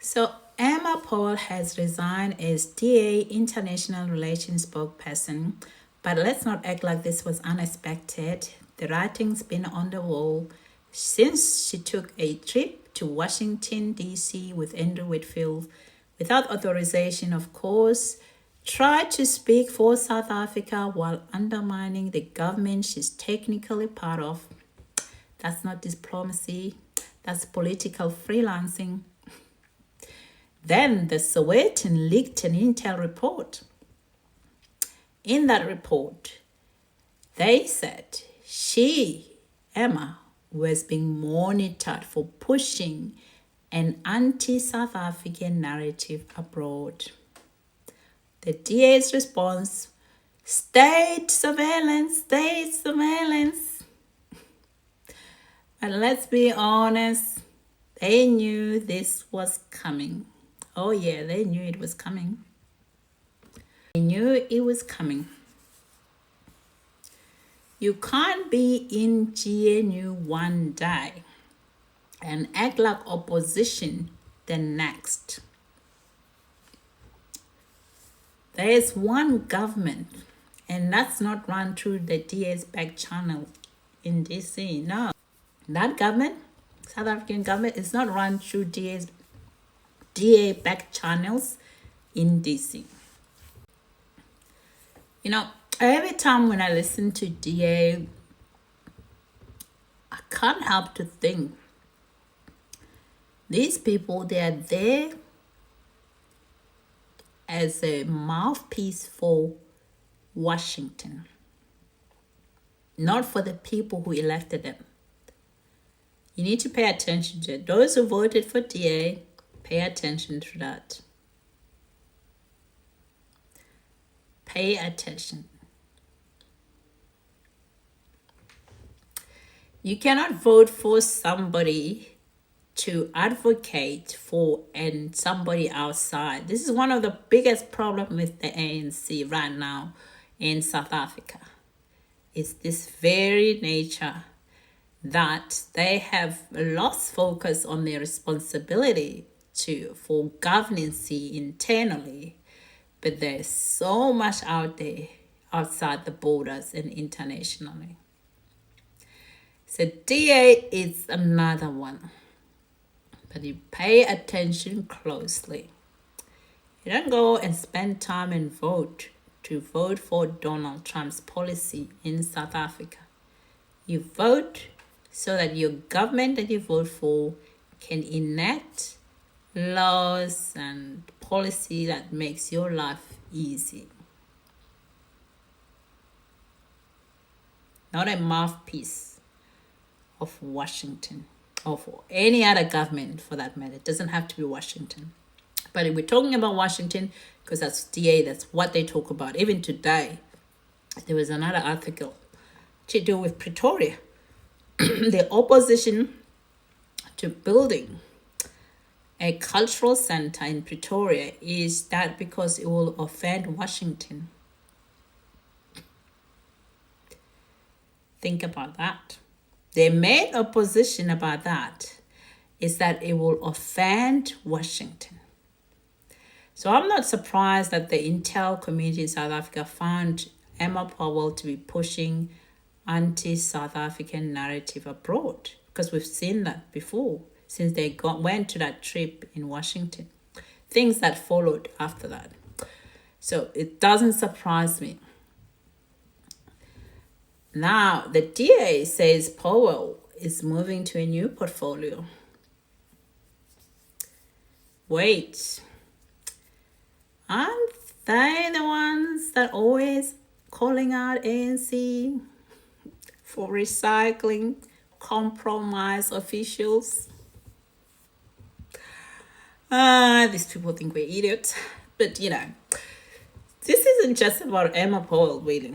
So Powell has resigned as DA International Relations spokesperson, but let's not act like this was unexpected. The writing's been on the wall since she took a trip to Washington, D.C. with Andrew Whitfield, without authorization, of course, tried to speak for South Africa while undermining the government she's technically part of. That's not diplomacy, that's political freelancing. Then the Sowetan leaked an intel report. In that report, they said Emma, was being monitored for pushing an anti-South African narrative abroad. The DA's response, state surveillance. But let's be honest, they knew this was coming. Oh yeah, they knew it was coming. You can't be in GNU one day and act like opposition the next. There's one government, and that's not run through the DA's back channel in DC. No, that government, South African government, is not run through DA back channels in DC. Every time when I listen to DA, I can't help to think these people, they are there as a mouthpiece for Washington, not for the people who elected them. You need to pay attention to it. Those who voted for DA, pay attention to that. Pay attention. You cannot vote for somebody to advocate for and somebody outside. This is one of the biggest problems with the ANC right now in South Africa. It's this very nature that they have lost focus on their responsibility for governance internally, but there's so much out there outside the borders and internationally. So DA is another one, but you pay attention closely. You don't go and spend time and vote for Donald Trump's policy in South Africa. You vote so that your government that you vote for can enact laws and policy that makes your life easy. Not a mouthpiece of Washington or for any other government for that matter. It doesn't have to be Washington. But if we're talking about Washington, because that's DA, that's what they talk about. Even today, there was another article to do with Pretoria. The opposition to building a cultural center in Pretoria is that because it will offend Washington. Think about that. Their main opposition about that is that it will offend Washington. So I'm not surprised that the intel community in South Africa found Emma Powell to be pushing anti-South African narrative abroad, because we've seen that before since they went to that trip in Washington. Things that followed after that. So it doesn't surprise me. Now, the DA says Powell is moving to a new portfolio. Wait, aren't they the ones that always calling out ANC for recycling compromise officials? These people think we're idiots. But, this isn't just about Emma Powell, really.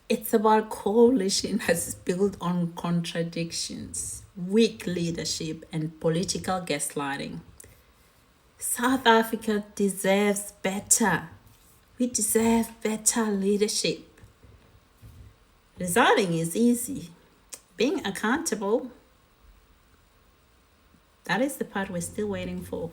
It's about coalition that's built on contradictions, weak leadership, and political gaslighting. South Africa deserves better. We deserve better leadership. Resigning is easy. Being accountable That is the part we're still waiting for.